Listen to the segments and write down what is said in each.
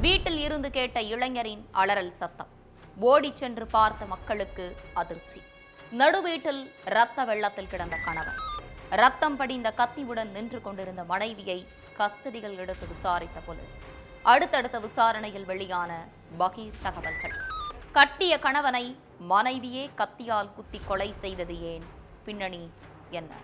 வீட்டில் இருந்து கேட்ட இளைஞரின் அலறல் சத்தம். ஓடிச் சென்று பார்த்த மக்களுக்கு அதிர்ச்சி. நடுவீட்டில் இரத்த வெள்ளத்தில் கிடந்த கணவன், ரத்தம் படிந்த கத்தியுடன் நின்று கொண்டிருந்த மனைவியை கஸ்டடியில் எடுத்து விசாரித்த போலீஸ். அடுத்தடுத்த விசாரணையில் வெளியான பகீர் தகவல்கள். கட்டிய கணவனை மனைவியே கத்தியால் குத்தி கொலை செய்தது ஏன்? பின்னணி என்ன?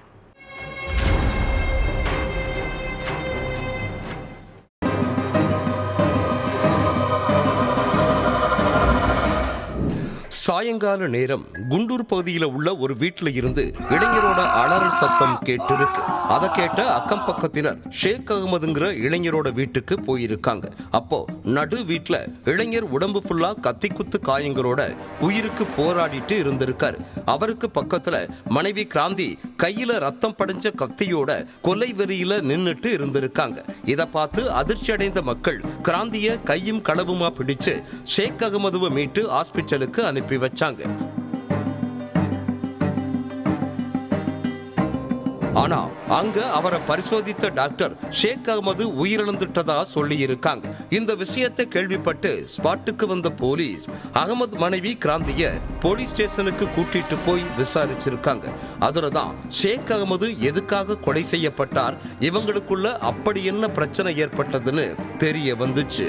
சாயங்கால நேரம் குண்டூர் பகுதியில் உள்ள ஒரு வீட்டில் இருந்து இளைஞரோட அலறல் சத்தம் கேட்டிருக்கு. அதை கேட்ட அக்கம் பக்கத்தினர் ஷேக் அகமதுங்கிற இளைஞரோட வீட்டுக்கு போயிருக்காங்க. அப்போ நடு வீட்டுல இளைஞர் உடம்பு ஃபுல்லா கத்தி குத்து காயங்களோட உயிருக்கு போராடிட்டு இருந்திருக்காரு. அவருக்கு பக்கத்துல மனைவி கிராந்தி கையில ரத்தம் படிஞ்ச கத்தியோட கொலை வெறியில நின்னுட்டு இருந்திருக்காங்க. இதை பார்த்து அதிர்ச்சி அடைந்த மக்கள் கிராந்திய கையும் களவுமா பிடிச்சு ஷேக் அகமதுவை மீட்டு ஹாஸ்பிட்டலுக்கு அனுப்பி வச்சாங்க. ஆனா அங்க அவரை பரிசோதித்த டாக்டர் ஷேக் அகமது உயிரிழந்துட்டதா சொல்லி இருக்காங்க. இந்த விஷயத்தை கேள்விப்பட்டு ஸ்பாட்டுக்கு வந்த போலீஸ் அகமது மனைவி கிராந்திய போலீஸ் ஸ்டேஷனுக்கு கூட்டிட்டு போய் விசாரிச்சிருக்காங்க. அதுலதான் ஷேக் அகமது எதுக்காக கொலை செய்யப்பட்டார், இவங்களுக்குள்ள அப்படி என்ன பிரச்சனை ஏற்பட்டதுன்னு தெரிய வந்துச்சு.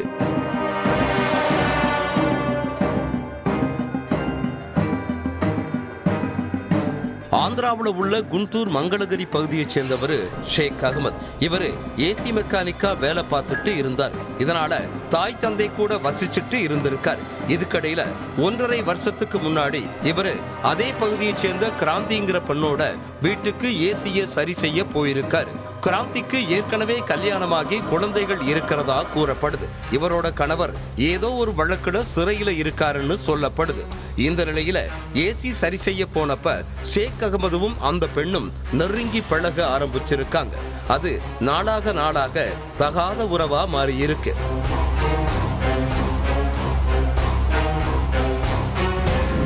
ஆந்திராவில் உள்ள குண்டூர் மங்களகிரி பகுதியை சேர்ந்தவர் ஷேக் அகமது. இவரு ஏசி மெக்கானிக்கா வேலை பார்த்துட்டு இருந்தார். இதனால தாய் தந்தை கூட வசிச்சுட்டு இருந்திருக்கார். இதுக்கடையில 1.5 வருஷத்துக்கு முன்னாடி இவரு அதே பகுதியை சேர்ந்த கிராந்திங்கிற பெண்ணோட வீட்டுக்கு ஏசியை சரி செய்ய போயிருக்காரு. கிராந்திக்கு ஏற்கனவே கல்யாணமாகி குழந்தைகள் இருக்கிறதா கூறப்படுது. இவரோட கணவர் ஏதோ ஒரு வழக்குல சிறையில இருக்காருன்னு சொல்லப்படுது. இந்த நிலையில ஏசி சரி செய்ய போனப்ப ஷேக் அகமதுவும் அந்த பெண்ணும் நெருங்கி பழக ஆரம்பிச்சிருக்காங்க. அது நாளாக தகாத உறவா மாறி இருக்கு.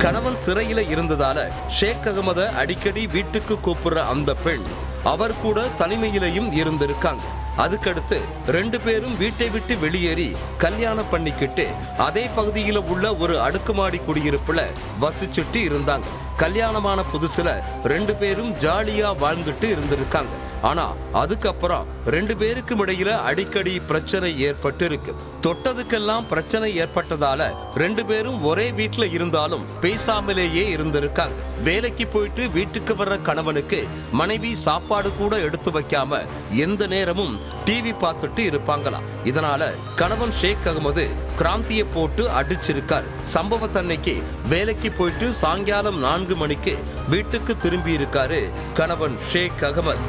கணவன் சிறையில இருந்ததால ஷேக் அகமத அடிக்கடி வீட்டுக்கு கூப்பிடுற அந்த பெண் அவர் கூட தனிமையிலையும் இருந்திருக்காங்க. அதுக்கடுத்து 2 பேரும் வீட்டை விட்டு வெளியேறி கல்யாணம் பண்ணிக்கிட்டு அதே பகுதியில் உள்ள ஒரு அடுக்குமாடி குடியிருப்புல வசிச்சுட்டு இருந்தாங்க. கல்யாணமான புதுசுல 2 பேரும் ஜாலியா வாழ்ந்துட்டு இருந்திருக்காங்க. ஆனா அதுக்கப்புறம் 2 பேருக்கும் இடையில அடிக்கடி பிரச்சனை ஏற்பட்டு இருக்கு. தொட்டதுக்கெல்லாம் பிரச்சனை ஏற்பட்டதால 2 பேரும் ஒரே வீட்டுல இருந்தாலும் பேசாமலேயே இருந்திருக்காங்க. வேலைக்கு போயிட்டு வீட்டுக்கு வர்ற கணவனுக்கு மனைவி சாப்பாடு கூட எடுத்து வைக்காம எந்த நேரமும் டிவி பார்த்துட்டு இருப்பாங்களாம். இதனால கணவன் ஷேக் அகமது கிராந்தியை போட்டு அடிச்சிருக்கார். சம்பவத்தன்னைக்கு வேலைக்கு போயிட்டு சாயங்காலம் 4 மணிக்கு வீட்டுக்கு திரும்பி இருக்காரு கணவன் ஷேக் அகமது.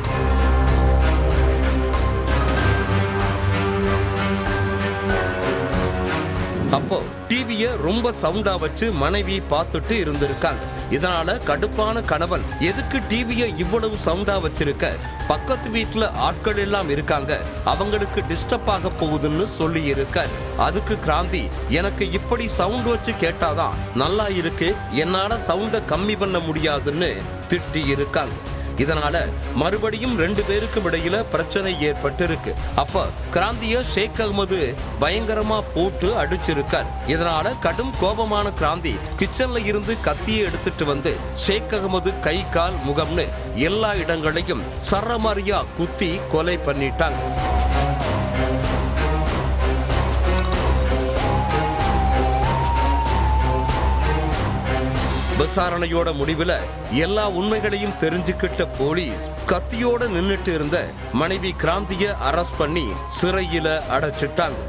அப்போ டிவிய ரொம்ப சவுண்டா வச்சு மனைவி பார்த்துட்டு இருந்திருக்காங்க. இதனால கடுப்பான கணவன் எதுக்கு டிவிய இவ்வளவு சவுண்டா வச்சிருக்க, பக்கத்து வீட்டுல ஆட்கள் எல்லாம் இருக்காங்க, அவங்களுக்கு டிஸ்டர்ப் ஆக போகுதுன்னு சொல்லி இருக்காரு. அதுக்கு கிராந்தி எனக்கு இப்படி சவுண்ட் வச்சு கேட்டாதான் நல்லா இருக்கு, என்னால சவுண்ட கம்மி பண்ண முடியாதுன்னு திட்டி இருக்காங்க. இதனால மறுபடியும் 2 பேருக்கும் இடையில பிரச்சனை ஏற்பட்டு இருக்கு. அப்ப கிராந்திய ஷேக் அகமது பயங்கரமா போட்டு அடிச்சிருக்கார். இதனால கடும் கோபமான கிராந்தி கிச்சன்ல இருந்து கத்தியை எடுத்துட்டு வந்து ஷேக் அகமது கை கால் முகம்னு எல்லா இடங்களையும் சரமாரியா குத்தி கொலை பண்ணிட்டாங்க. விசாரணையோட முடிவுல எல்லா உண்மைகளையும் தெரிஞ்சுக்கிட்ட போலீஸ் கத்தியோட நின்னுட்டு இருந்த மனைவி கிராந்திய அரெஸ்ட் பண்ணி சிறையில அடைச்சிட்டாங்க.